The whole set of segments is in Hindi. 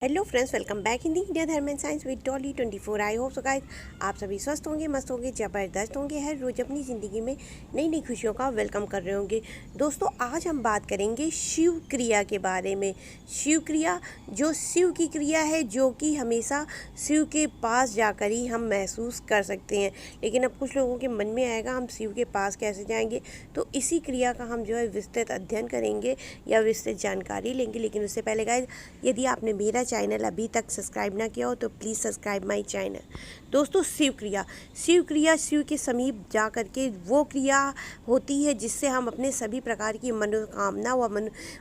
Hello friends, welcome back in the India dharma and science with Dolly 24। I hope so guys आप सभी स्वस्थ होंगे, मस्त होंगे, ज़बरदस्त होंगे, हर रोज़ अपनी ज़िंदगी में नई नई खुशियों का वेलकम कर रहे होंगे। दोस्तों, आज हम बात करेंगे शिव क्रिया के बारे में। शिव क्रिया जो शिव की क्रिया है, जो कि हमेशा शिव के पास जाकर ही हम महसूस कर सकते हैं। लेकिन अब कुछ लोगों के मन में आएगा हम शिव के पास कैसे जाएंगे, तो इसी क्रिया का हम जो है विस्तृत अध्ययन करेंगे या विस्तृत जानकारी लेंगे। लेकिन उससे पहले गाइस, यदि आपने मेरा चैनल अभी तक सब्सक्राइब ना किया हो तो प्लीज़ सब्सक्राइब माय चैनल। दोस्तों, शिव क्रिया शिव के समीप जा कर के वो क्रिया होती है जिससे हम अपने सभी प्रकार की मनोकामना व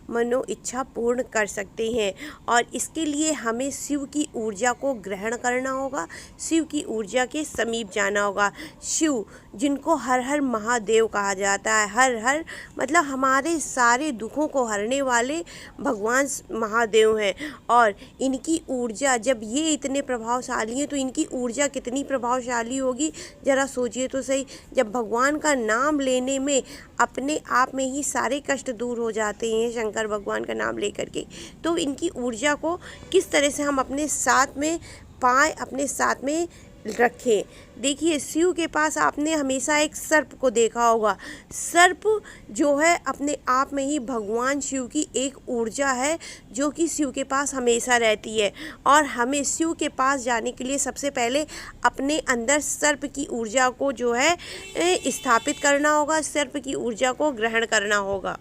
मनो इच्छा पूर्ण कर सकते हैं। और इसके लिए हमें शिव की ऊर्जा को ग्रहण करना होगा, शिव की ऊर्जा के समीप जाना होगा। शिव, जिनको हर हर महादेव कहा जाता है, हर हर मतलब हमारे सारे दुखों को हरने वाले भगवान महादेव हैं। और इनकी ऊर्जा, जब ये इतने प्रभावशाली हैं तो इनकी ऊर्जा कितनी प्रभावशाली होगी, ज़रा सोचिए तो सही। जब भगवान का नाम लेने में अपने आप में ही सारे कष्ट दूर हो जाते हैं शंकर भगवान का नाम लेकर के, तो इनकी ऊर्जा को किस तरह से हम अपने साथ में पाएँ, अपने साथ में रखें। देखिए, शिव के पास आपने हमेशा एक सर्प को देखा होगा। सर्प जो है अपने आप में ही भगवान शिव की एक ऊर्जा है जो कि शिव के पास हमेशा रहती है। और हमें शिव के पास जाने के लिए सबसे पहले अपने अंदर सर्प की ऊर्जा को जो है स्थापित करना होगा, सर्प की ऊर्जा को ग्रहण करना होगा,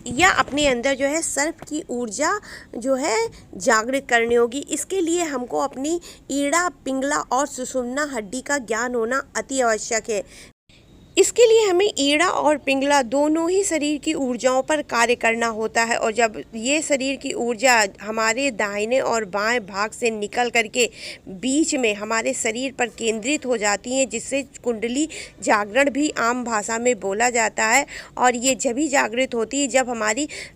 या अपने अंदर जो है सर्प की ऊर्जा जो है जागृत करनी होगी। इसके लिए हमको अपनी ईड़ा, पिंगला और सुषुम्ना हड्डी का ज्ञान होना अति आवश्यक है। इसके लिए हमें ईड़ा और पिंगला दोनों ही शरीर की ऊर्जाओं पर कार्य करना होता है। और जब ये शरीर की ऊर्जा हमारे दाहिने और बाएं भाग से निकल करके बीच में हमारे शरीर पर केंद्रित हो जाती हैं, जिससे कुंडली जागरण भी आम भाषा में बोला जाता है। और ये जब भी जागृत होती है जब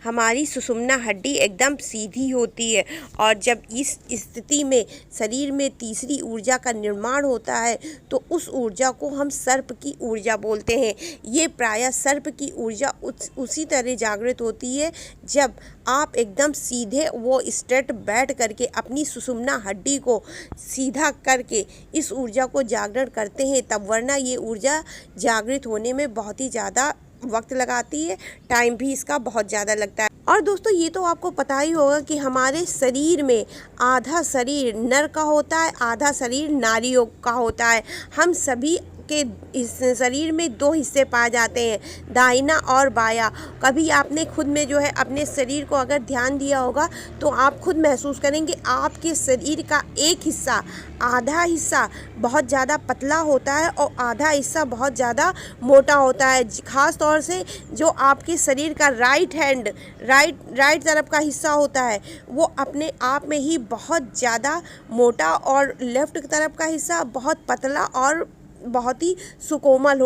हमारी सुषुम्ना हड्डी एकदम सीधी होती है। और जब इस स्थिति में शरीर में तीसरी ऊर्जा का निर्माण होता है तो उस ऊर्जा को हम सर्प की ऊर्जा बोलते हैं। ये प्रायः सर्प की ऊर्जा उसी तरह जागृत होती है जब आप एकदम सीधे वो स्ट्रेट बैठ करके अपनी सुषुम्ना हड्डी को सीधा करके इस ऊर्जा को जागरण करते हैं तब, वरना ये ऊर्जा जागृत होने में बहुत ही ज़्यादा वक्त लगाती है, टाइम भी इसका बहुत ज़्यादा लगता है। और दोस्तों, ये तो आपको पता ही होगा कि हमारे शरीर में आधा शरीर नर का होता है, आधा शरीर नारियों का होता है। हम सभी के इस शरीर में दो हिस्से पाए जाते हैं, दाहिना और बायां। कभी आपने खुद में जो है अपने शरीर को अगर ध्यान दिया होगा तो आप खुद महसूस करेंगे आपके शरीर का एक हिस्सा, आधा हिस्सा बहुत ज़्यादा पतला होता है और आधा हिस्सा बहुत ज़्यादा मोटा होता है। ख़ास तौर से जो आपके शरीर का राइट हैंड, राइट तरफ का हिस्सा होता है वो अपने आप में ही बहुत ज़्यादा मोटा, और लेफ़्ट तरफ का हिस्सा बहुत पतला और बहुत ही सुकोमल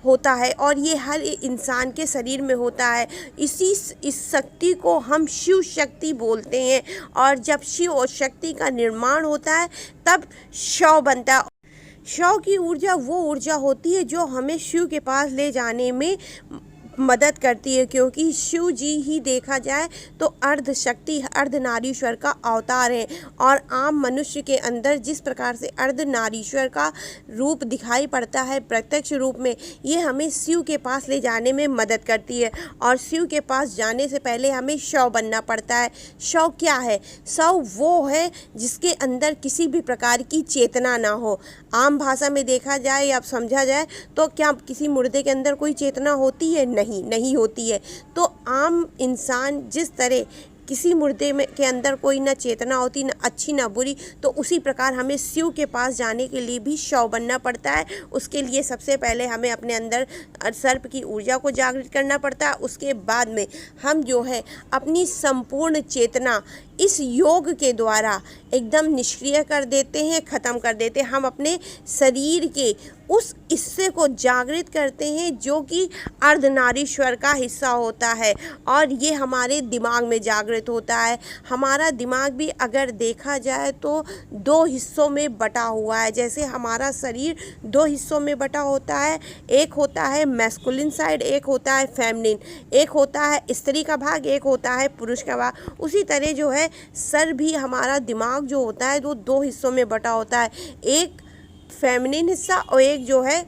होता है। और ये हर इंसान के शरीर में होता है। इस शक्ति को हम शिव शक्ति बोलते हैं। और जब शिव और शक्ति का निर्माण होता है तब शव बनता है। शव की ऊर्जा वो ऊर्जा होती है जो हमें शिव के पास ले जाने में मदद करती है, क्योंकि शिव जी ही देखा जाए तो अर्ध शक्ति, अर्ध नारीश्वर का अवतार है। और आम मनुष्य के अंदर जिस प्रकार से अर्ध नारीश्वर का रूप दिखाई पड़ता है प्रत्यक्ष रूप में, ये हमें शिव के पास ले जाने में मदद करती है। और शिव के पास जाने से पहले हमें शव बनना पड़ता है। शव क्या है? शव वो है जिसके अंदर किसी भी प्रकार की चेतना ना हो। आम भाषा में देखा जाए या समझा जाए तो क्या किसी मुर्दे के अंदर कोई चेतना होती है? नहीं होती है। तो आम इंसान जिस तरह किसी मुर्दे में के अंदर कोई ना चेतना होती, ना अच्छी ना बुरी, तो उसी प्रकार हमें शिव के पास जाने के लिए भी शव बनना पड़ता है। उसके लिए सबसे पहले हमें अपने अंदर सर्प की ऊर्जा को जागृत करना पड़ता है। उसके बाद में हम जो है अपनी संपूर्ण चेतना इस योग के द्वारा एकदम निष्क्रिय कर देते हैं, ख़त्म कर देते हैं। हम अपने शरीर के उस हिस्से को जागृत करते हैं जो कि अर्धनारीश्वर का हिस्सा होता है। और ये हमारे दिमाग में जागृत होता है। हमारा दिमाग भी अगर देखा जाए तो दो हिस्सों में बटा हुआ है। जैसे हमारा शरीर दो हिस्सों में बटा होता है, एक होता है मैस्कुलिन साइड, एक होता है फेमिनिन, एक होता है स्त्री का भाग, एक होता है पुरुष का भाग। उसी तरह जो है है सर भी, हमारा दिमाग जो होता है वो दो हिस्सों में बटा होता है, एक फेमिनिन हिस्सा और एक जो है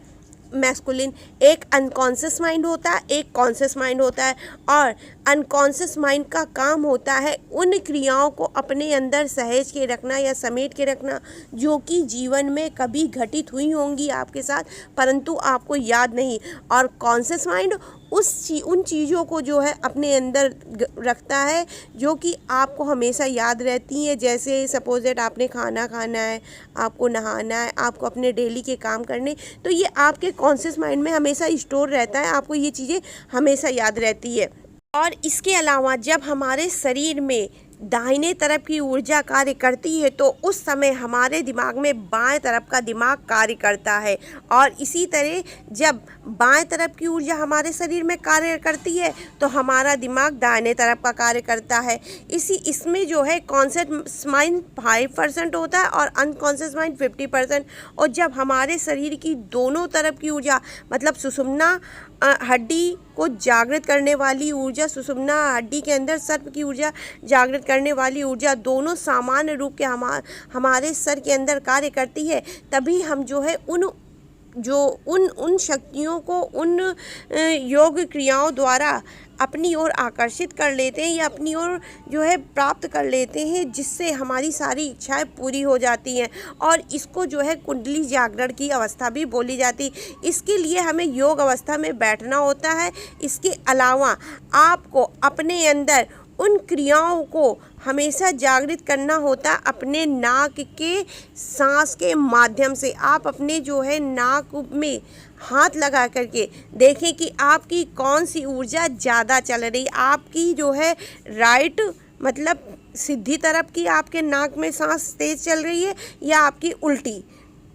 मैस्कुलिन। एक अनकॉन्शियस माइंड होता है, एक कॉन्शियस माइंड होता है। और अनकॉन्शियस माइंड का काम होता है उन क्रियाओं को अपने अंदर सहेज के रखना या समेट के रखना जो कि जीवन में कभी घटित हुई होंगी आपके साथ, परंतु आपको याद नहीं। और कॉन्शियस माइंड उन चीज़ों को जो है अपने अंदर रखता है जो कि आपको हमेशा याद रहती हैं। जैसे सपोज दैट आपने खाना खाना है, आपको नहाना है, आपको अपने डेली के काम करने, तो ये आपके कॉन्शियस माइंड में हमेशा स्टोर रहता है, आपको ये चीज़ें हमेशा याद रहती है। और इसके अलावा जब हमारे शरीर में दाहिने तरफ की ऊर्जा कार्य करती है तो उस समय हमारे दिमाग में बाएं तरफ का दिमाग कार्य करता है। और इसी तरह जब बाएं तरफ की ऊर्जा हमारे शरीर में कार्य करती है तो हमारा दिमाग दाहिने तरफ का कार्य करता है। इसमें जो है कॉन्शियस माइंड 5% होता है और अनकॉन्शियस माइंड 50%। और जब हमारे शरीर की दोनों तरफ की ऊर्जा, मतलब सुषुम्ना हड्डी को जागृत करने वाली ऊर्जा, सुषुम्ना हड्डी के अंदर सर्प की ऊर्जा जागृत करने वाली ऊर्जा, दोनों सामान्य रूप के हमारे सर के अंदर कार्य करती है, तभी हम जो है उन शक्तियों को उन योग क्रियाओं द्वारा अपनी ओर आकर्षित कर लेते हैं या अपनी ओर जो है प्राप्त कर लेते हैं, जिससे हमारी सारी इच्छाएं पूरी हो जाती हैं। और इसको जो है कुंडली जागरण की अवस्था भी बोली जाती है। इसके लिए हमें योग अवस्था में बैठना होता है। इसके अलावा आपको अपने अंदर उन क्रियाओं को हमेशा जागृत करना होता है अपने नाक के सांस के माध्यम से। आप अपने जो है नाक में हाथ लगा करके देखें कि आपकी कौन सी ऊर्जा ज़्यादा चल रही। आपकी जो है राइट, मतलब सीधी तरफ की आपके नाक में सांस तेज चल रही है, या आपकी उल्टी,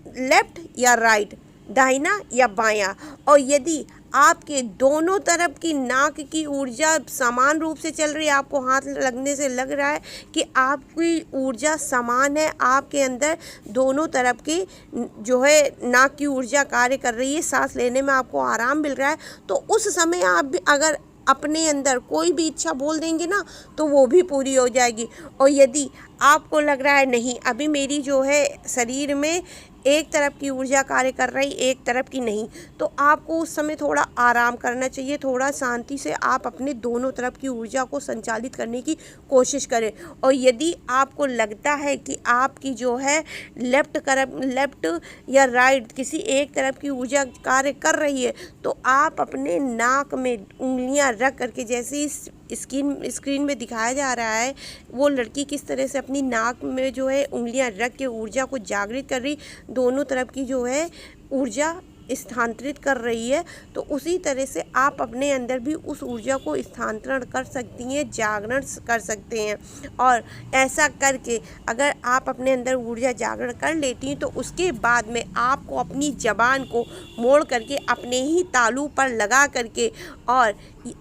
लेफ्ट या राइट, दाहिना या बायां। और यदि आपके दोनों तरफ की नाक की ऊर्जा समान रूप से चल रही है, आपको हाथ लगने से लग रहा है कि आपकी ऊर्जा समान है, आपके अंदर दोनों तरफ की जो है नाक की ऊर्जा कार्य कर रही है, सांस लेने में आपको आराम मिल रहा है, तो उस समय आप भी अगर अपने अंदर कोई भी इच्छा बोल देंगे ना तो वो भी पूरी हो जाएगी। और यदि आपको लग रहा है नहीं, अभी मेरी जो है शरीर में एक तरफ की ऊर्जा कार्य कर रही, एक तरफ की नहीं, तो आपको उस समय थोड़ा आराम करना चाहिए। थोड़ा शांति से आप अपने दोनों तरफ की ऊर्जा को संचालित करने की कोशिश करें। और यदि आपको लगता है कि आपकी जो है लेफ्ट या राइट किसी एक तरफ की ऊर्जा कार्य कर रही है, तो आप अपने नाक में उंगलियां रख करके, जैसे इस स्क्रीन में दिखाया जा रहा है, वो लड़की किस तरह से अपनी नाक में जो है उंगलियां रख के ऊर्जा को जागृत कर रही, दोनों तरफ की जो है ऊर्जा स्थानांतरित कर रही है, तो उसी तरह से आप अपने अंदर भी उस ऊर्जा को स्थानांतरण कर सकती हैं, जागरण कर सकते हैं। और ऐसा करके अगर आप अपने अंदर ऊर्जा जागरण कर लेती हैं तो उसके बाद में आपको अपनी ज़बान को मोड़ करके अपने ही तालू पर लगा करके, और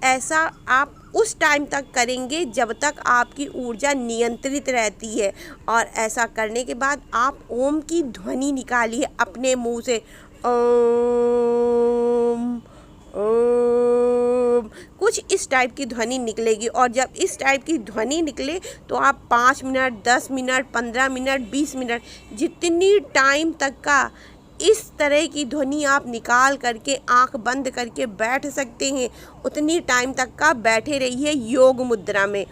ऐसा आप उस टाइम तक करेंगे जब तक आपकी ऊर्जा नियंत्रित रहती है। और ऐसा करने के बाद आप ओम की ध्वनि निकालिए अपने मुंह से, ओम ओम, कुछ इस टाइप की ध्वनि निकलेगी। और जब इस टाइप की ध्वनि निकले तो आप 5 मिनट, 10 मिनट, 15 मिनट, 20 मिनट, जितनी टाइम तक का इस तरह की ध्वनि आप निकाल करके आंख बंद करके बैठ सकते हैं, उतनी टाइम तक का बैठे रहिए योग मुद्रा में।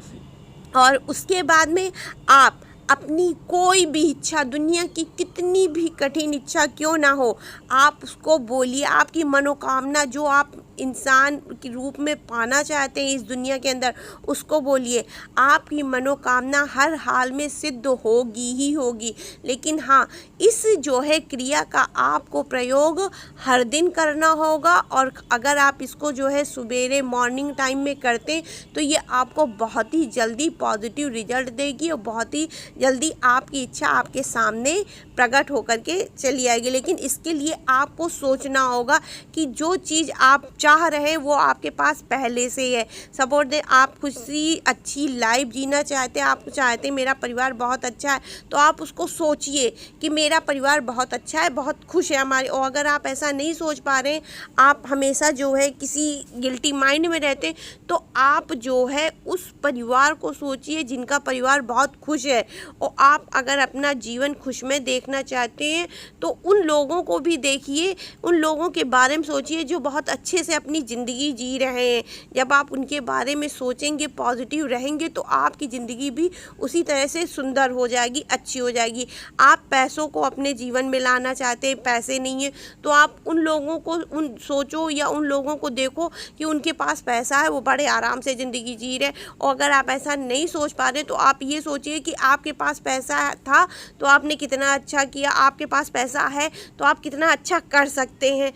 और उसके बाद में आप अपनी कोई भी इच्छा, दुनिया की कितनी भी कठिन इच्छा क्यों ना हो, आप उसको बोलिए। आपकी मनोकामना जो आप इंसान के रूप में पाना चाहते हैं इस दुनिया के अंदर, उसको बोलिए। आपकी मनोकामना हर हाल में सिद्ध होगी ही होगी। लेकिन हाँ, इस जो है क्रिया का आपको प्रयोग हर दिन करना होगा। और अगर आप इसको जो है सवेरे मॉर्निंग टाइम में करते हैं तो ये आपको बहुत ही जल्दी पॉजिटिव रिजल्ट देगी और बहुत ही जल्दी आपकी इच्छा आपके सामने प्रकट होकर के चली आएगी। लेकिन इसके लिए आपको सोचना होगा कि जो चीज़ आप चाह रहे हैं वो आपके पास पहले से है। सपोर्ट दे, आप खुशी अच्छी लाइफ जीना चाहते हैं, आप चाहते हैं मेरा परिवार बहुत अच्छा है, तो आप उसको सोचिए कि मेरा परिवार बहुत अच्छा है, बहुत खुश है हमारे। और अगर आप ऐसा नहीं सोच पा रहे हैं, आप हमेशा जो है किसी गिल्टी माइंड में रहते हैं, तो आप जो है उस परिवार को सोचिए जिनका परिवार बहुत खुश है। और आप अगर अपना जीवन खुश में देखना चाहते हैं तो उन लोगों को भी देखिए, उन लोगों के बारे में सोचिए जो बहुत अच्छे से अपनी ज़िंदगी जी रहे हैं। जब आप उनके बारे में सोचेंगे, पॉजिटिव रहेंगे, तो आपकी ज़िंदगी भी उसी तरह से सुंदर हो जाएगी, अच्छी हो जाएगी। आप पैसों को अपने जीवन में लाना चाहते हैं, पैसे नहीं है, तो आप उन लोगों को सोचो या उन लोगों को देखो कि उनके पास पैसा है, वो बड़े आराम से ज़िंदगी जी रहे। और अगर आप ऐसा नहीं सोच पा रहे तो आप ये सोचिए कि आपके पास पैसा था तो आपने कितना अच्छा किया, आपके पास पैसा है तो आप कितना अच्छा कर सकते हैं।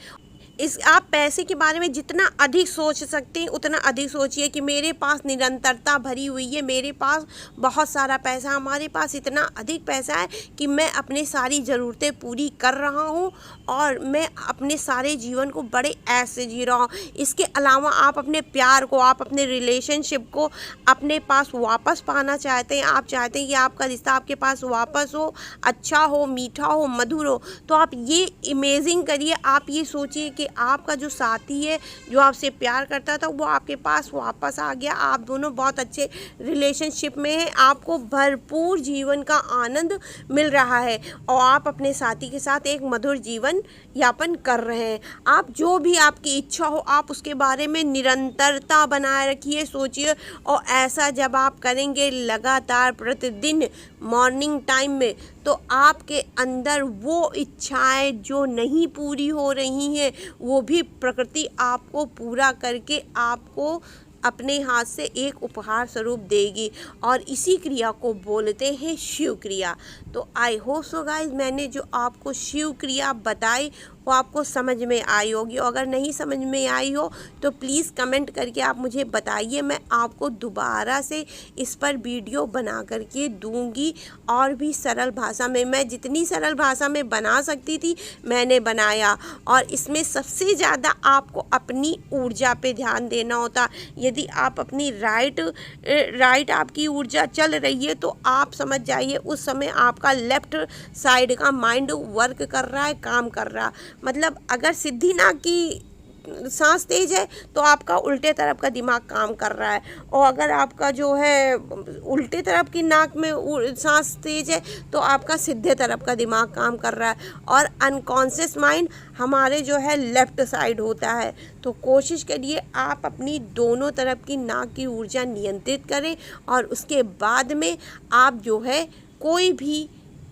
आप पैसे के बारे में जितना अधिक सोच सकते हैं उतना अधिक सोचिए कि मेरे पास निरंतरता भरी हुई है, मेरे पास बहुत सारा पैसा, हमारे पास इतना अधिक पैसा है कि मैं अपने सारी ज़रूरतें पूरी कर रहा हूँ और मैं अपने सारे जीवन को बड़े ऐश से जी रहा हूँ। इसके अलावा आप अपने प्यार को, आप अपने रिलेशनशिप को अपने पास वापस पाना चाहते हैं, आप चाहते हैं कि आपका रिश्ता आपके पास वापस हो, अच्छा हो, मीठा हो, मधुर हो, तो आप ये इमेजिन करिए, आप ये सोचिए कि आपका जो साथी है, जो आपसे प्यार करता था, वो आपके पास वापस आ गया, आप दोनों बहुत अच्छे रिलेशनशिप में हैं, आपको भरपूर जीवन का आनंद मिल रहा है और आप अपने साथी के साथ एक मधुर जीवन यापन कर रहे हैं। आप जो भी आपकी इच्छा हो, आप उसके बारे में निरंतरता बनाए रखिए, सोचिए। और ऐसा जब आप करेंगे लगातार प्रतिदिन मॉर्निंग टाइम में, तो आपके अंदर वो इच्छाएं जो नहीं पूरी हो रही हैं वो भी प्रकृति आपको पूरा करके आपको अपने हाथ से एक उपहार स्वरूप देगी। और इसी क्रिया को बोलते हैं शिव क्रिया। तो आई होप सो गाइज, मैंने जो आपको शिव क्रिया बताई वो आपको समझ में आई होगी। और अगर नहीं समझ में आई हो तो प्लीज़ कमेंट करके आप मुझे बताइए, मैं आपको दोबारा से इस पर वीडियो बना करके दूंगी। और भी सरल भाषा में, मैं जितनी सरल भाषा में बना सकती थी मैंने बनाया। और इसमें सबसे ज़्यादा आपको अपनी ऊर्जा पे ध्यान देना होता। यदि आप अपनी राइट आपकी ऊर्जा चल रही है तो आप समझ जाइए उस समय आपका लेफ्ट साइड का माइंड वर्क कर रहा है, काम कर रहा। मतलब अगर सिद्धि नाक की सांस तेज है तो आपका उल्टे तरफ का दिमाग काम कर रहा है, और अगर आपका जो है उल्टे तरफ की नाक में सांस तेज है तो आपका सीधे तरफ का दिमाग काम कर रहा है। और अनकॉन्शियस माइंड हमारे जो है लेफ्ट साइड होता है। तो कोशिश करिए आप अपनी दोनों तरफ की नाक की ऊर्जा नियंत्रित करें और उसके बाद में आप जो है कोई भी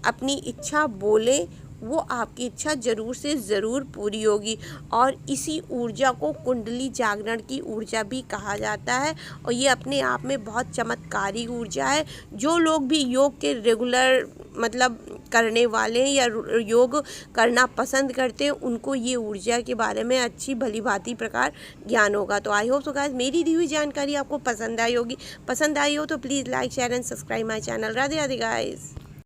अपनी इच्छा बोलें, वो आपकी इच्छा ज़रूर से ज़रूर पूरी होगी। और इसी ऊर्जा को कुंडली जागरण की ऊर्जा भी कहा जाता है और ये अपने आप में बहुत चमत्कारी ऊर्जा है। जो लोग भी योग के रेगुलर मतलब करने वाले हैं या योग करना पसंद करते हैं उनको ये ऊर्जा के बारे में अच्छी भली भांति प्रकार ज्ञान होगा। तो आई होप सो गाइस मेरी दी हुई जानकारी आपको पसंद आई होगी। पसंद आई हो तो please like share and subscribe my channel. Radhe Radhe guys.